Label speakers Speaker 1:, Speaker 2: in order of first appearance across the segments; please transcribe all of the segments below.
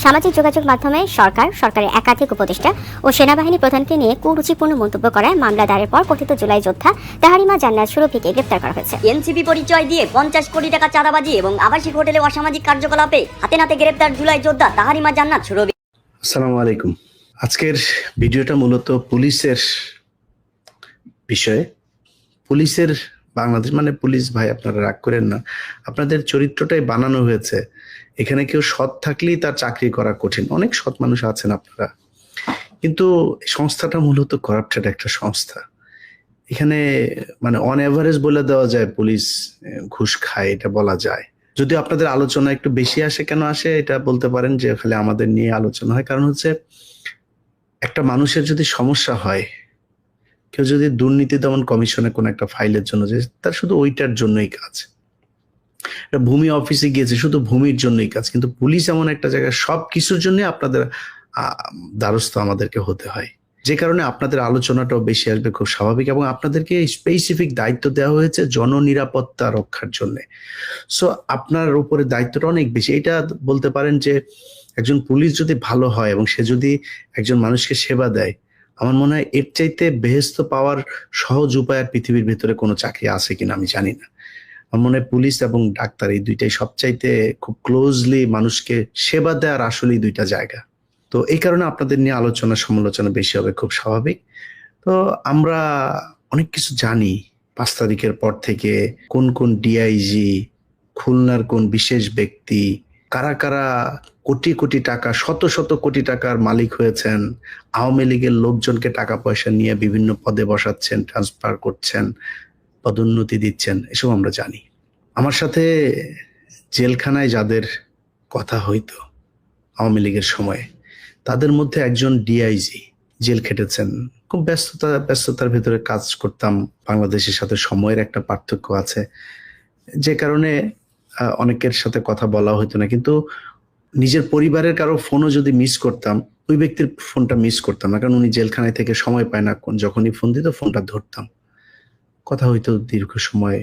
Speaker 1: সামাজিক যোগাযোগ মাধ্যমে সরকারের একাধিক উপদেষ্টা ও সেনাবাহিনী প্রধানকে নিয়ে কুরুচিপূর্ণ মন্তব্য করায় মামলা দায়েরের পর কথিত জুলাই যোদ্ধা তাহারিমা জান্নাত সুরভিকে গ্রেপ্তার করা হয়েছে।
Speaker 2: এনসিপি পরিচয় দিয়ে 50 কোটি টাকা চাঁদাবাজি এবং আবাসিক হোটেলে অসামাজিক কার্যকলাপে হাতে নাতে গ্রেপ্তার জুলাই যোদ্ধা তাহারিমা জান্নাত সুরভি।
Speaker 3: আসসালামু আলাইকুম। আজকের ভিডিওটা মূলত পুলিশের বিষয়ে। পুলিশের বাংলাদেশ মানে পুলিশ ভাই, আপনারা রাগ করেন না, আপনাদের চরিত্রটাই বানানো হয়েছে। এখানে কেউ সৎ থাকলেই তার চাকরি করা কঠিন। অনেক সৎ মানুষ আছেন আপনারা, কিন্তু সংস্থাটা মূলত করাপ্টেড একটা সংস্থা। এখানে মানে অন এভারেজ বলে দেওয়া যায় পুলিশ ঘুষ খায়, এটা বলা যায়। যদি আপনাদের আলোচনা একটু বেশি আসে, কেন আসে এটা বলতে পারেন যে খালি আমাদের নিয়ে আলোচনা হয়। কারণ হচ্ছে একটা মানুষের যদি সমস্যা হয়, কেউ যদি দুর্নীতি দমন কমিশনে কোন একটা ফাইলের জন্য যে তার শুধু ওইটার জন্যই কাজ, ভূমি অফিসে গিয়েছে শুধু ভূমির জন্যই কাজ, কিন্তু পুলিশ এমন একটা জায়গায় সব কিছুর জন্য আপনাদের দ্বারস্থ আমাদেরকে হতে হয়, যে কারণে আপনাদের আলোচনাটাও বেশি আসবে, খুব স্বাভাবিক। এবং আপনাদেরকে স্পেসিফিক দায়িত্ব দেওয়া হয়েছে জননিরাপত্তা রক্ষার জন্য। সো আপনার উপরে দায়িত্বটা অনেক বেশি। এটা বলতে পারেন যে একজন পুলিশ যদি ভালো হয় এবং সে যদি একজন মানুষকে সেবা দেয়, আমার মনে হয় এর চাইতে বেহেস্ত পাওয়ার সহজ উপায় আর পৃথিবীর ভেতরে কোনো চাকরি আছে কিনা আমি জানি না। আমার মনে হয় পুলিশ এবং ডাক্তার এই দুইটাই সবচাইতে খুব ক্লোজলি মানুষকে সেবা দেওয়ার আসলেই দুইটা জায়গা। তো এই কারণে আপনাদের নিয়ে আলোচনা সমালোচনা বেশি হবে, খুব স্বাভাবিক। তো আমরা অনেক কিছু জানি 5 তারিখের পর থেকে কোন কোন ডিআইজি, খুলনার কোন বিশেষ ব্যক্তি, কারা কারা কোটি কোটি টাকা, শত শত কোটি টাকার মালিক হয়েছেন, আওয়ামী লীগের লোকজনকে টাকা পয়সা নিয়ে বিভিন্ন পদে বসাচ্ছেন, ট্রান্সফার করছেন, পদোন্নতি দিচ্ছেন, এসব আমরা জানি। আমার সাথে জেলখানায় যাদের কথা হইতো আওয়ামী লীগের সময়ে, তাদের মধ্যে একজন ডিআইজি জেল খেটেছেন। খুব ব্যস্ততার ভিতরে কাজ করতাম। বাংলাদেশের সাথে সময়ের একটা পার্থক্য আছে, যে কারণে অনেকের সাথে কথা বলা হইতো না। কিন্তু নিজের পরিবারের কারো ফোনও যদি মিস করতাম, ওই ব্যক্তির ফোনটা মিস করতাম না, কারণ উনি জেলখানায় থেকে সময় পায় না, যখনই ফোন দিত ফোনটা ধরতাম, কথা হইতো দীর্ঘ সময়।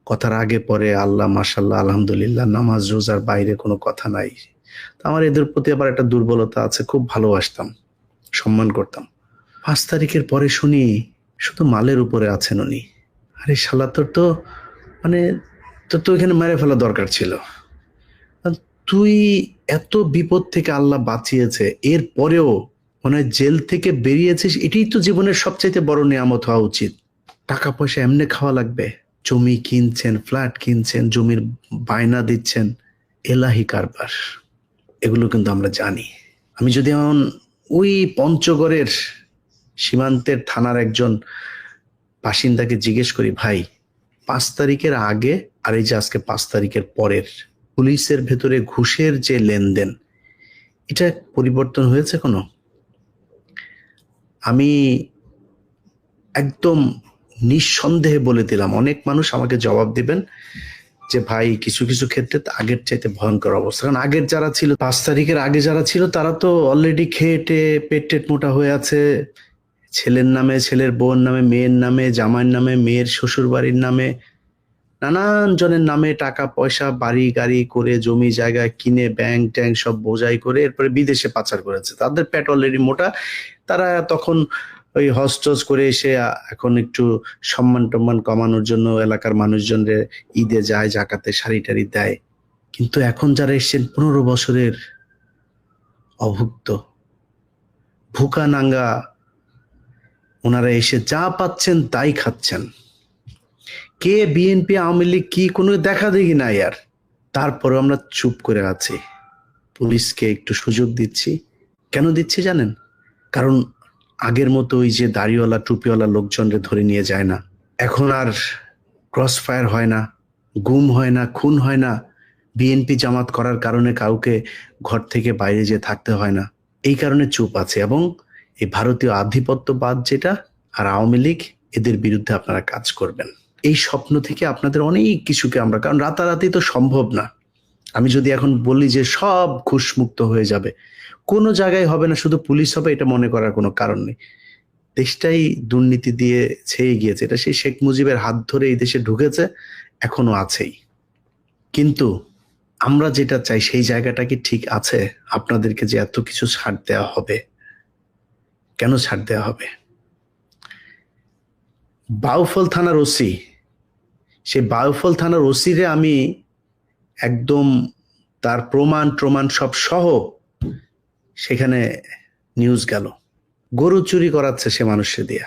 Speaker 3: কথার আগে পরে আল্লাহ মাশাল্লাহ আলহামদুলিল্লাহ, নামাজ রোজার বাইরে কোনো কথা নাই। আমার এদের প্রতি আবার একটা দুর্বলতা আছে, খুব ভালোবাসতাম, সম্মান করতাম। 5 তারিখের পরে শুনি শুধু মালের উপরে আছেন উনি। আরে শালা, তোর তো মানে তোর তো এখানে মেরে ফেলা দরকার ছিল। তুই এত বিপদ থেকে আল্লাহ বাঁচিয়েছে, এর পরেও মনে হয় জেল থেকে বেরিয়েছিস, এটাই তো জীবনের সবচাইতে বড় নিয়ামত হওয়া উচিত। টাকা পয়সা এমনি খাওয়া লাগবে, জমি কিনছেন, ফ্ল্যাট কিনছেন, জমির বায়না দিচ্ছেন, এলাহি কারবার। এগুলো কিন্তু আমরা জানি। আমি যদি এমন ওই পঞ্চগড়ের সীমান্তের থানার একজন বাসিন্দাকে জিজ্ঞেস করি, ভাই 5 তারিখের আগে আর এই যে আজকে 5 তারিখের পরের পুলিশের ভেতরে ঘুষের যে লেনদেন, এটা পরিবর্তন হয়েছে কোনো? আমি একদম নিঃসন্দেহে বলে দিলাম, অনেক মানুষ আমাকে জবাব দিবেন যে ভাই কিছু কিছু ক্ষেত্রে আগের চাইতে ভয়ঙ্কর অবস্থা। কারণ আগের যারা ছিল, 5 তারিখের আগে যারা ছিল, তারা তো অলরেডি খেয়ে পেট টেট মোটা হয়ে আছে। ছেলের নামে, ছেলের বউর নামে, মেয়ের নামে, জামাইয়ের নামে, মেয়ের শ্বশুর বাড়ির নামে, নানান জনের নামে টাকা পয়সা, বাড়ি গাড়ি করে, জমি জায়গা কিনে, ব্যাংক ট্যাঙ্ক সব বোঝাই করে এরপরে বিদেশে পাচার করেছে। তাদের পেট অলরেডি মোটা। তারা তখন ওই হস্টজ করে এসে এখন একটু সম্মান টম্মান কমানোর জন্য এলাকার মানুষজনদের ঈদে যায়, জাকাতে শাড়ি টাড়ি দেয়। কিন্তু এখন যারা এসছেন 15 বছরের অভুক্ত ভুকা নাঙ্গা, ওনারা এসে যা পাচ্ছেন তাই খাচ্ছেন। কে বিএনপি আওয়ামী লীগ কি কোনো দেখা দেখি নাই আর। তারপরে আমরা চুপ করে আছি, পুলিশকে একটু সুযোগ দিচ্ছি। কেন দিচ্ছি জানেন? কারণ আগের মতো ওই যে দাড়িওয়ালা টুপিওয়ালা লোকজনকে ধরে নিয়ে যায় না, এখন আর ক্রস ফায়ার হয় না, গুম হয় না, খুন হয় না, বিএনপি জামাত করার কারণে কাউকে ঘর থেকে বাইরে যেয়ে থাকতে হয় না। এই কারণে চুপ আছে। এবং এই ভারতীয় আধিপত্যবাদ যেটা আর আওয়ামী লীগ, এদের বিরুদ্ধে আপনারা কাজ করবেন। এই স্বপ্ন থেকে আপনাদের অনেক কিছুকে আমরা, কারণ রাতারাতি তো সম্ভব না। আমি যদি এখন বলি যে সব ঘুষমুক্ত হয়ে যাবে, কোনো জায়গায় হবে না, শুধু পুলিশ হবে, এটা মনে করার কোনো কারণ নেই। দেশটাই দুর্নীতি দিয়ে ছেয়ে গিয়েছে। এটা সেই শেখ মুজিবের হাত ধরে এই দেশে ঢুকেছে, এখনো আছেই। কিন্তু আমরা যেটা চাই সেই জায়গাটা কি ঠিক আছে? আপনাদেরকে যে এত কিছু ছাড় দেওয়া হবে, কেন ছাড় দেওয়া হবে? বাউফল থানার ওসি, সেই বাউফল থানার ওসিরে আমি একদম তার প্রমাণ সব সহ সেখানে নিউজ গেল। গরু চুরি করাচ্ছে সে মানুষে দিয়া।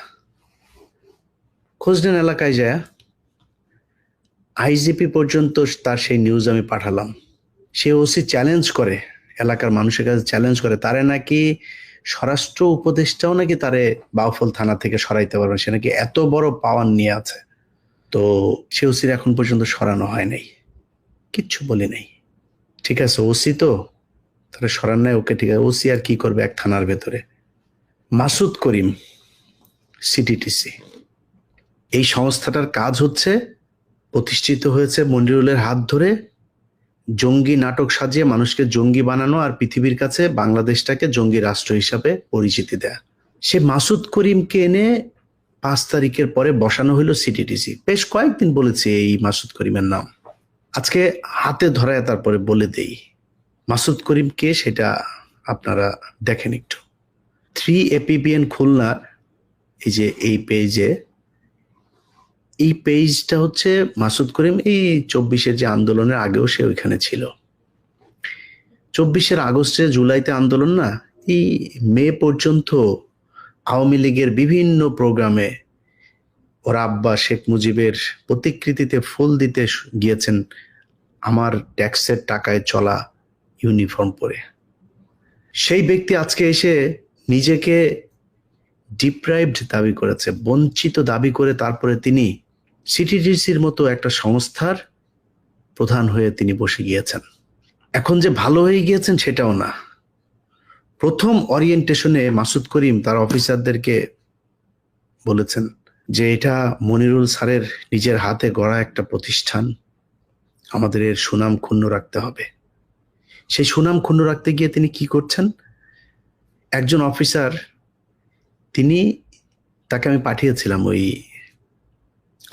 Speaker 3: খোঁজ নেন এলাকায় যায়, আইজিপি পর্যন্ত তার সেই নিউজ আমি পাঠালাম। সে ওসি চ্যালেঞ্জ করে, এলাকার মানুষের কাছে চ্যালেঞ্জ করে, তারে নাকি স্বরাষ্ট্র উপদেষ্টাও নাকি তারে বাউফল থানা থেকে সরাইতে পারবে, সে নাকি এত বড় পাওয়ার নিয়ে আছে। তো সে ওসির এখন পর্যন্ত সরানো হয় নাই, কিচ্ছু বলি নাই। ঠিক আছে, ওসি তো তারা সরান নাই, ওকে ঠিক আছে। ওসি আর কি করবে এক থানার ভেতরে? মাসুদ করিম সিটিটিসি, এই সংস্থাটার কাজ হচ্ছে, প্রতিষ্ঠিত হয়েছে মনিরুলের হাত ধরে, জঙ্গি নাটক সাজিয়ে মানুষকে জঙ্গি বানানো আর পৃথিবীর কাছে বাংলাদেশটাকে জঙ্গি রাষ্ট্র হিসাবে পরিচিতি দেয়া। সে মাসুদ করিমকে এনে 5 তারিখের পরে বসানো হলো সিটিটিসি। বেশ কয়েকদিন বলেছে এই মাসুদ করিমের নাম, আজকে হাতে ধরায় তারপরে বলে দেই মাসুদ করিম কে, সেটা আপনারা দেখেন একটু। 3APBN খুলনা, এই যে এই পেজে, এই পেজটা হচ্ছে মাসুদ করিম এই 24-এর যে আন্দোলনের আগেও সে ওইখানে ছিল। 24-এর আগস্টে জুলাইতে আন্দোলন না, এই মে পর্যন্ত আওয়ামী লীগের বিভিন্ন প্রোগ্রামে ওর আব্বা শেখ মুজিবের প্রতিকৃতিতে ফুল দিতে গিয়েছেন আমার ট্যাক্সের টাকায় চলা ইউনিফর্ম পরে। সেই ব্যক্তি আজকে এসে নিজেকে ডিপ্রাইভড দাবি করেছে, বঞ্চিত দাবি করে তারপরে তিনি সিটিডিসির মতো একটা সংস্থার প্রধান হয়ে তিনি বসে গিয়েছেন। এখন যে ভালো হয়ে গিয়েছেন সেটাও না। প্রথম ওরিয়েন্টেশনে মাসুদ করিম তার অফিসারদেরকে বলেছেন যে এটা মনিরুল স্যারের নিজের হাতে গড়া একটা প্রতিষ্ঠান, আমাদের এর সুনাম ক্ষুণ্ণ রাখতে হবে। সেই সুনাম ক্ষুণ্ণ রাখতে গিয়ে তিনি কি করছেন? একজন অফিসার, তিনি, তাকে আমি পাঠিয়েছিলাম ওই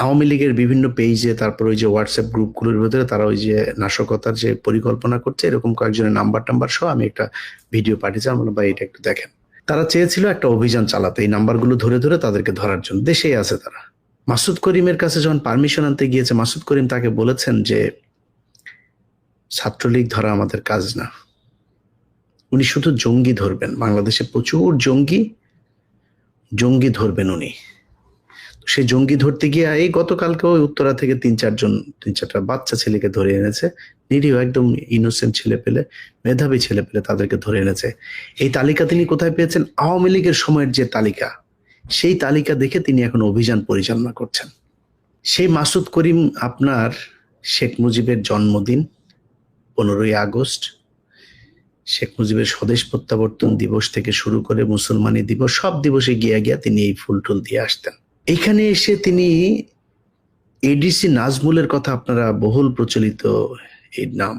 Speaker 3: আওয়ামী লীগের বিভিন্ন পেজে, তারপর ওই যে হোয়াটসঅ্যাপ গ্রুপগুলোর ভিতরে তারা ওই যে নাশকতার যে পরিকল্পনা করছে এরকম কয়েকজনের নাম্বার সহ আমি একটা ভিডিও পাঠিয়েছিলাম, ভাই এটা একটু দেখেন। তারা চেয়েছিল একটা অভিযান চালাতে, এই নাম্বারগুলো ধরে ধরে তাদেরকে ধরার জন্য। দেশেই আছে তারা। মাসুদ করিমের কাছে যখন পারমিশন আনতে গিয়েছে, মাসুদ করিম তাকে বলেছেন যে ছাত্রলীগ ধরা আমাদের কাজ না, উনি শুধু জঙ্গি ধরবেন, বাংলাদেশে প্রচুর জঙ্গি ধরবেন উনি। সেই জঙ্গি ধরতে গিয়ে এই গতকালকে ওই উত্তরা থেকে 3-4টা বাচ্চা ছেলেকে ধরে এনেছে, নিরীহ একদম ইনোসেন্ট ছেলে পেলে, মেধাবী ছেলে পেলে, তাদেরকে ধরে এনেছে। এই তালিকা তিনি কোথায় পেয়েছেন? আওয়ামী লীগের সময়ের যে তালিকা, সেই তালিকা দেখে তিনি এখন অভিযান পরিচালনা করছেন। সেই মাসুদ করিম আপনার শেখ মুজিবের জন্মদিন 15ই আগস্ট, শেখ মুজিবের স্বদেশ প্রত্যাবর্তন দিবস থেকে শুরু করে মুসলমানি দিবস, সব দিবসে গিয়া তিনি এই ফুল টুল দিয়ে আসতেন। এখানে এসে তিনি এডিসি নাজমুলের কথা, আপনারা বহুল প্রচলিত এই নাম,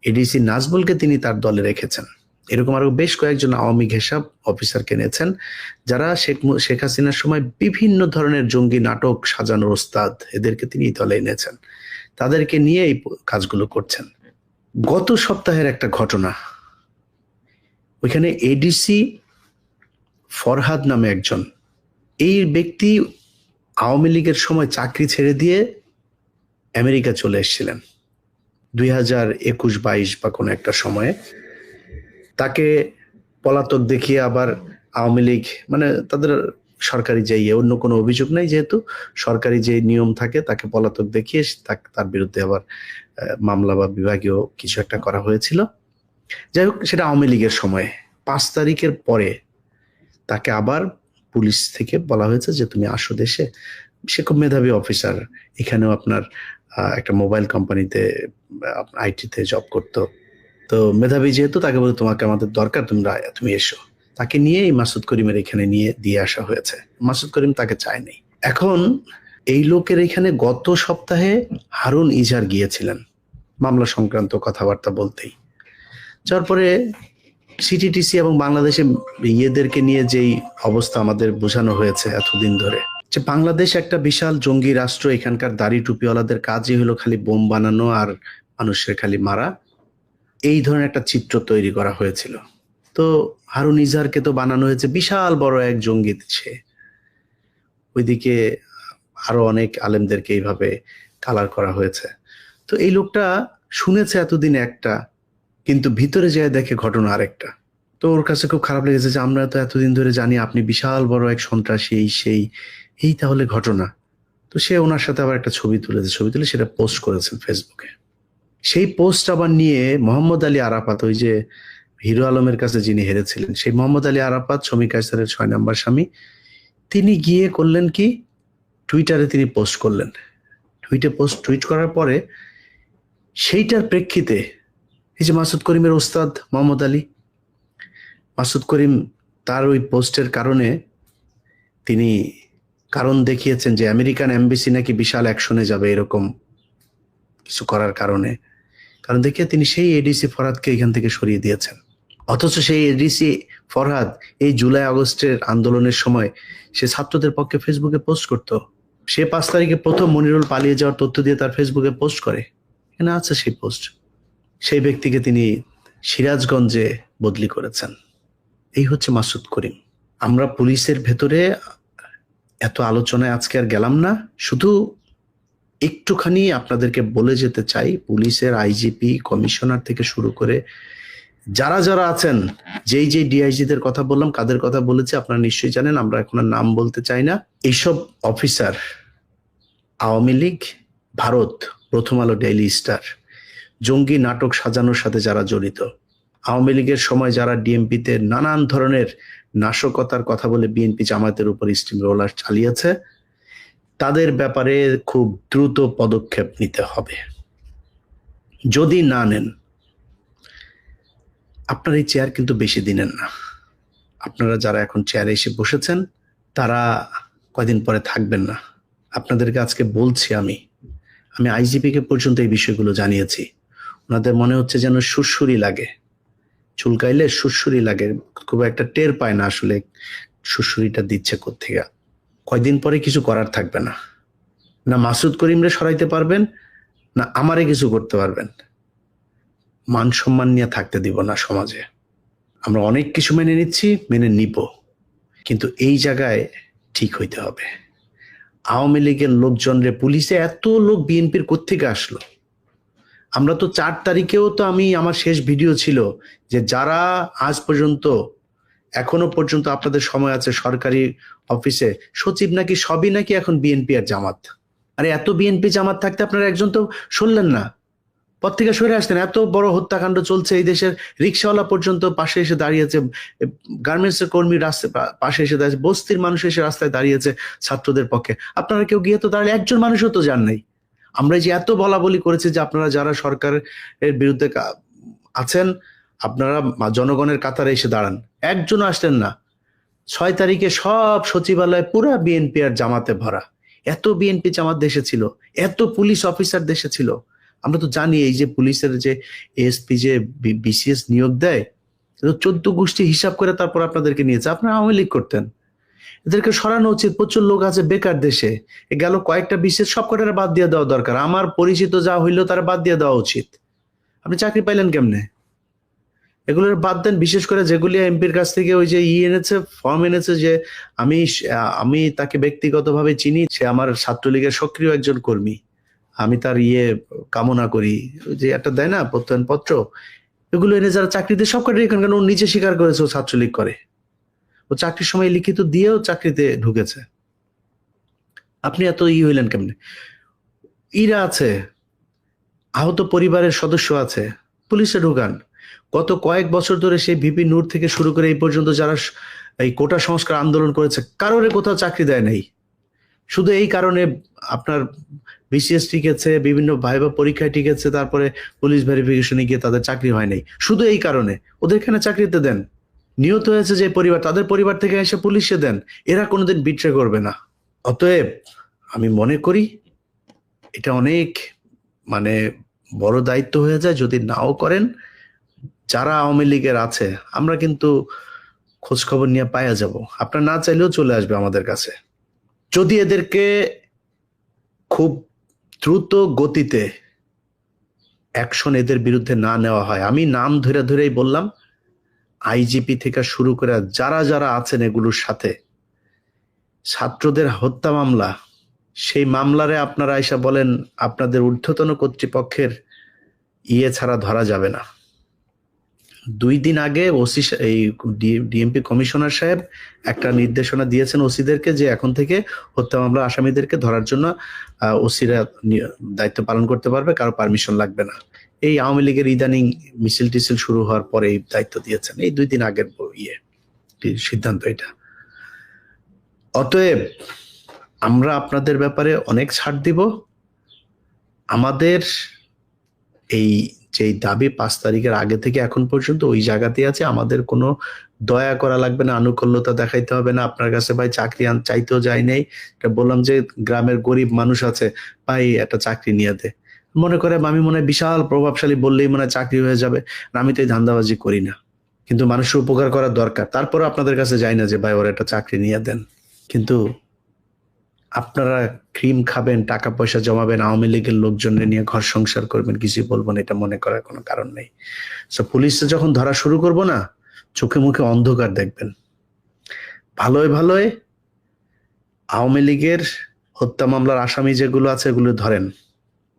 Speaker 3: এডিসি নাজমুলকে তিনি তার দলে রেখেছেন। এরকম আরো বেশ কয়েকজন আওয়ামী ঘেঁষাব অফিসারকে এনেছেন, যারা শেখ হাসিনার সময় বিভিন্ন ধরনের জঙ্গি নাটক সাজানোর ওস্তাদ, এদেরকে তিনি দলে এনেছেন, তাদেরকে নিয়ে এই কাজগুলো করছেন। গত সপ্তাহের একটা ঘটনা, ওইখানে এডিসি ফরহাদ নামে একজন, এই ব্যক্তি আওয়ামী লীগের সময় চাকরি ছেড়ে দিয়ে আমেরিকা চলে এসেছিলেন 2021-22 বা কোনো একটা সময়ে। তাকে পলাতক দেখিয়ে আবার আওয়ামী লীগ, মানে তাদের সরকারি যে অন্য কোনো অভিযোগ নেই, যেহেতু সরকারি যে নিয়ম থাকে, তাকে পলাতক দেখিয়ে তার বিরুদ্ধে আবার মামলা বা বিভাগীয় কিছু একটা করা হয়েছিল। যাই হোক, সেটা আওয়ামী লীগের সময়ে। 5 তারিখের পরে তাকে আবার পুলিশ থেকে বলা হয়েছে যে তুমি আসো দেশে। সে খুব মেধাবী অফিসার, এখানেও আপনার একটা মোবাইল কোম্পানিতে আইটিতে জব করতো। তো মেধাবী যেহেতু, তাকে বলে তোমাকে আমাদের দরকার, তুমি এসো। তাকে নিয়ে এই মাসুদ করিমের এখানে নিয়ে দিয়ে আসা হয়েছে। মাসুদ করিম তাকে চায়নি। এখন এই লোকের এখানে গত সপ্তাহে হারুন ইজার গিয়েছিলেন মামলা সংক্রান্ত কথাবার্তা বলতেই। যার পরে সিটিটিসি এবং বাংলাদেশে ইয়েদেরকে নিয়ে যেই অবস্থা আমাদের বোঝানো হয়েছে এতদিন ধরে, যে বাংলাদেশ একটা বিশাল জঙ্গি রাষ্ট্র, এখানকার দাড়ি টুপিওয়ালাদের কাজই হলো খালি বোম বানানো আর মানুষের খালি মারা, এই ধরনের একটা চিত্র তৈরি করা হয়েছিল। তো হারুন ইজাহারকে তো বানানো হয়েছে বিশাল বড় এক জঙ্গি, সে ওইদিকে আরো অনেক আলেমদেরকে এইভাবে কালার করা হয়েছে। তো এই লোকটা শুনেছে এতদিন একটা, কিন্তু ভিতরে যেয়ে দেখে ঘটনা আরেকটা। তো ওর কাছে খুব খারাপ লেগেছে যে আমরা তো এতদিন ধরে জানি আপনি বিশাল বড় এক সন্ত্রাসী, এই তাহলে ঘটনা। তো সে ওনার সাথে আবার একটা ছবি তুলে সেটা পোস্ট করেছেন ফেসবুকে। সেই পোস্ট আবার নিয়ে মোহাম্মদ আলী আরাফাত, ওই যে হিরো আলমের কাছে যিনি হেরেছিলেন, সেই মোহাম্মদ আলী আরাফাত, শমী কায়সারের 6 নম্বর স্বামী, তিনি গিয়ে করলেন কি, টুইটারে তিনি পোস্ট করলেন। টুইট করার পরে সেইটার প্রেক্ষিতে এই যে মাসুদ করিমের ওস্তাদ মোহাম্মদ আলী, মাসুদ করিম তার ওই পোস্টের কারণে তিনি কারণ দেখিয়েছেন যে আমেরিকান এমবেসি নাকি বিশাল অ্যাকশনে যাবে এরকম কিছু করার কারণে, কারণ দেখিয়ে তিনি সেই এডিসি ফরহাদকে এখান থেকে সরিয়ে দিয়েছেন। অথচ সেই এডিসি ফরহাদ এই জুলাই আগস্টের আন্দোলনের সময় সে ছাত্রদের পক্ষে ফেসবুকে পোস্ট করত। সে 5 তারিখে প্রথম মনিরুল পালিয়ে যাওয়ার তথ্য দিয়ে তার ফেসবুকে পোস্ট করে, এখানে আছে সেই পোস্ট। সেই ব্যক্তিকে তিনি সিরাজগঞ্জে বদলি করেছেন। এই হচ্ছে মাসুদ করিম। আমরা পুলিশের ভেতরে এত আলোচনায় আজকে আর গেলাম না, শুধু একটুখানি আপনাদেরকে বলে যেতে চাই, পুলিশের আইজিপি, কমিশনার থেকে শুরু করে যারা যারা আছেন, যেই ডিআইজিদের কথা বললাম, কাদের কথা বলেছি আপনারা নিশ্চয়ই জানেন, আমরা এখন আর নাম বলতে চাই না। এইসব অফিসার আওয়ামী লীগ, ভারত, প্রথম আলো, ডেইলি স্টার, জঙ্গি নাটক সাজানোর সাথে যারা জড়িত, আওয়ামী লীগের সময় যারা ডিএমপিতে নানান ধরনের নাশকতার কথা বলে বিএনপি জামায়াতের উপর স্টিম রোলার চালিয়েছে, তাদের ব্যাপারে খুব দ্রুত পদক্ষেপ নিতে হবে। যদি না নেন, আপনার এই চেয়ার কিন্তু বেশি দিনের না। আপনারা যারা এখন চেয়ারে এসে বসেছেন তারা কয়দিন পরে থাকবেন না। আপনাদেরকে আজকে বলছি, আমি আইজিপিকে পর্যন্ত এই বিষয়গুলো জানিয়েছি। ওনাদের মনে হচ্ছে যেন সুরসুরি লাগে, চুলকাইলে সুরসুরি লাগে, খুব একটা টের পায় না আসলে সুরসুরিটা দিচ্ছে কোত্থেকে। কয়দিন পরে কিছু করার থাকবে না, না মাসুদ করিমরে সরাইতে পারবেন, না আমারে কিছু করতে পারবেন। মান সম্মান নিয়ে থাকতে দিব না সমাজে। আমরা অনেক কিছু মেনে নিচ্ছি, মেনে নিব, কিন্তু এই জায়গায় ঠিক হইতে হবে। আওয়ামী লীগের লোকজনরে পুলিশে এত লোক বিএনপির কোত্থেকে আসলো? আমরা তো 4 তারিখেও তো আমার শেষ ভিডিও ছিল যে যারা আজ পর্যন্ত, এখনো পর্যন্ত আপনাদের সময় আছে সরকারি অফিসে সচিব নাকি সবই নাকি এখন বিএনপি আর জামাত। আরে এত বিএনপি জামাত থাকতে আপনারা একজন তো সরলেন না, পর থেকে সরে আসতেন। এত বড় হত্যাকাণ্ড চলছে এই দেশের, রিক্সাওয়ালা পর্যন্ত পাশে এসে দাঁড়িয়েছে, গার্মেন্টস এর কর্মী পাশে এসে দাঁড়িয়েছে, বস্তির মানুষ এসে রাস্তায় দাঁড়িয়েছে ছাত্রদের পক্ষে। আপনারা কেউ গিয়ে তো দাঁড়ালে একজন মানুষও তো যান নাই। আমরা যে এত বলা বলি করেছি যে আপনারা যারা সরকারের বিরুদ্ধে আছেন আপনারা জনগণের কাতারে এসে দাঁড়ান, একজনও আসলেন না। 6 তারিখে সব সচিবালয় পুরা বিএনপি আর জামাতে ভরা। এত বিএনপি জামাত দেশে ছিল, এত পুলিশ অফিসার দেশে ছিল। আমরা তো জানি এই যে পুলিশের যে এসপি যে বিসিএস নিয়োগ দেয়, 14 গোষ্ঠী হিসাব করে তারপর আপনাদেরকে নিয়েছে। আপনারা আওয়ামী লীগ করতেন, এদেরকে সরানো উচিত। প্রচুর লোক আছে বেকার দেশে, গেল কয়েকটা বিসিএস, সব কটারে বাদ দিয়ে দেওয়া দরকার। আমার পরিচিত যা হইলো তারা বাদ দিয়ে দেওয়া উচিত। আপনি চাকরি পাইলেন কেমনে? এগুলোর বাদ দেন। বিশেষ করে যেগুলি এমপির কাছ থেকে ওই যে এনেছে, ফর্ম এনেছে, যে আমি তাকে ব্যক্তিগতভাবে চিনি, সে আমার ছাত্রলীগের সক্রিয় একজন কর্মী, আমি তার কামনা করি, যে একটা দেয় না প্রত্যয়নপত্র, এগুলো এনে যারা চাকরিতে সব কটাই এখানে, কারণ ও নিজে স্বীকার করেছে ও ছাত্রলীগ করে, ও চাকরির সময় লিখিত দিয়েও চাকরিতে ঢুকেছে। আপনি এত হইলেন কেমনে? ইরা আছে, আহত পরিবারের সদস্য আছে, পুলিশে ঢুকান। গত কয়েক বছর ধরে সেই ভিপি নূর থেকে শুরু করে এই পর্যন্ত যারা এই কোটা সংস্কার আন্দোলন করেছে, কারোরে কোথাও চাকরি দেয় নাই। শুধু এই কারণে আপনার বিসিএস টিকেছে, বিভিন্ন ভাইবা পরীক্ষায় টিকেছে, তারপরে পুলিশ ভেরিফিকেশনে গিয়ে তাদের চাকরি হয় নাই। শুধু এই কারণে ওদের এখানে চাকরিতে দেন। নিহত হয়েছে যে পরিবার, তাদের পরিবার থেকে এসে পুলিশে দেন, এরা কোনোদিন বিট্রে করবে না। অতএব আমি মনে করি এটা অনেক বড় দায়িত্ব হয়ে যায় যদি নাও করেন। যারা আওয়ামী লীগের আছে আমরা কিন্তু খোঁজ খবর নিয়ে পাইয়া যাব, আপনারা না চাইলেও চলে আসবে আমাদের কাছে। যদি এদেরকে খুব দ্রুত গতিতে অ্যাকশন এদের বিরুদ্ধে না নেওয়া হয়, আমি নাম ধরে ধরেই বললাম, আইজিপি থেকে শুরু করে যারা যারা আছেন এগুলোর সাথে, ছাত্রদের হত্যা মামলা, সেই মামলারে আপনারা এসে বলেন আপনাদের ঊর্ধ্বতন কর্তৃপক্ষের ছাড়া ধরা যাবে না। 2 দিন আগে ওসি এই ডিএমপি কমিশনার সাহেব একটা নির্দেশনা দিয়েছেন ওসিদেরকে যে এখন থেকে হত্যা মামলা আসামিদেরকে ধরার জন্য ওসিরা দায়িত্ব পালন করতে পারবে, কারো পারমিশন লাগবে না। এই আওয়ামী লীগের ইদানিং মিছিল টিছিল শুরু হওয়ার পরে এই দায়িত্ব দিয়েছেন, এই 2 দিন আগের সিদ্ধান্ত এটা। অতএব আমরা আপনাদের ব্যাপারে অনেক ছাড় দিব। আমাদের এই যে দাবি 5 তারিখের আগে থেকে এখন পর্যন্ত ওই জায়গাতেই আছে। আমাদের কোনো দয়া করা লাগবে না, আনুকূল্যতা দেখাইতে হবে না। আপনার কাছে ভাই চাকরি চাইতেও যাই নাই, এটা বললাম যে গ্রামের গরিব মানুষ আছে, ভাই একটা চাকরি নিয়ে দে, মনে করে আমি মনে হয় বিশাল প্রভাবশালী বললেই মনে হয় চাকরি হয়ে যাবে। আমি তো এই ধান্দাবাজি করি না, কিন্তু মানুষের উপকার করার দরকার। তারপরে আপনাদের কাছে যাই না যে ভাই ওর একটা চাকরি নিয়ে দেন, কিন্তু আপনারা ক্রিম খাবেন, টাকা পয়সা জমাবেন, আওয়ামী লীগের লোকজনের নিয়ে ঘর সংসার করবেন, কিছু বলবেন, এটা মনে করার কোনো কারণ নেই। সো পুলিশে যখন ধরা শুরু করবো না, চোখে মুখে অন্ধকার দেখবেন। ভালোই ভালোই আওয়ামী লীগের হত্যা মামলার আসামি যেগুলো আছে এগুলো ধরেন।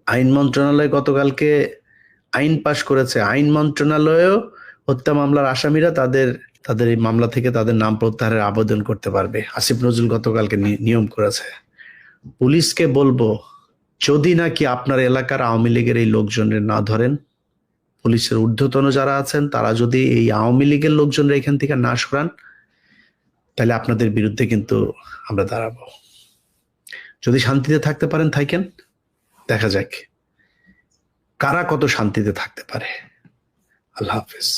Speaker 3: আইন মন্ত্রণালয় গতকালকে আইন পাশ করেছে, আইন মন্ত্রণালয়েও হত্যা মামলার আসামিরা তাদের এই মামলা থেকে তাদের নাম প্রত্যাহারের আবেদন করতে পারবে। আসিফ নজরুল গতকালকে নিয়ম করেছে। পুলিশকে বলবো, যদি নাকি আপনার এলাকার আওয়ামী লীগের এই লোকজনের না ধরেন, পুলিশের ঊর্ধ্বতন যারা আছেন তারা যদি এই আওয়ামী লীগের লোকজনের এখান থেকে না সরান, তাহলে আপনাদের বিরুদ্ধে কিন্তু আমরা দাঁড়াবো। যদি শান্তিতে থাকতে পারেন থাকেন, দেখা যাক কারা কত শান্তিতে থাকতে পারে। আল্লাহ হাফেজ।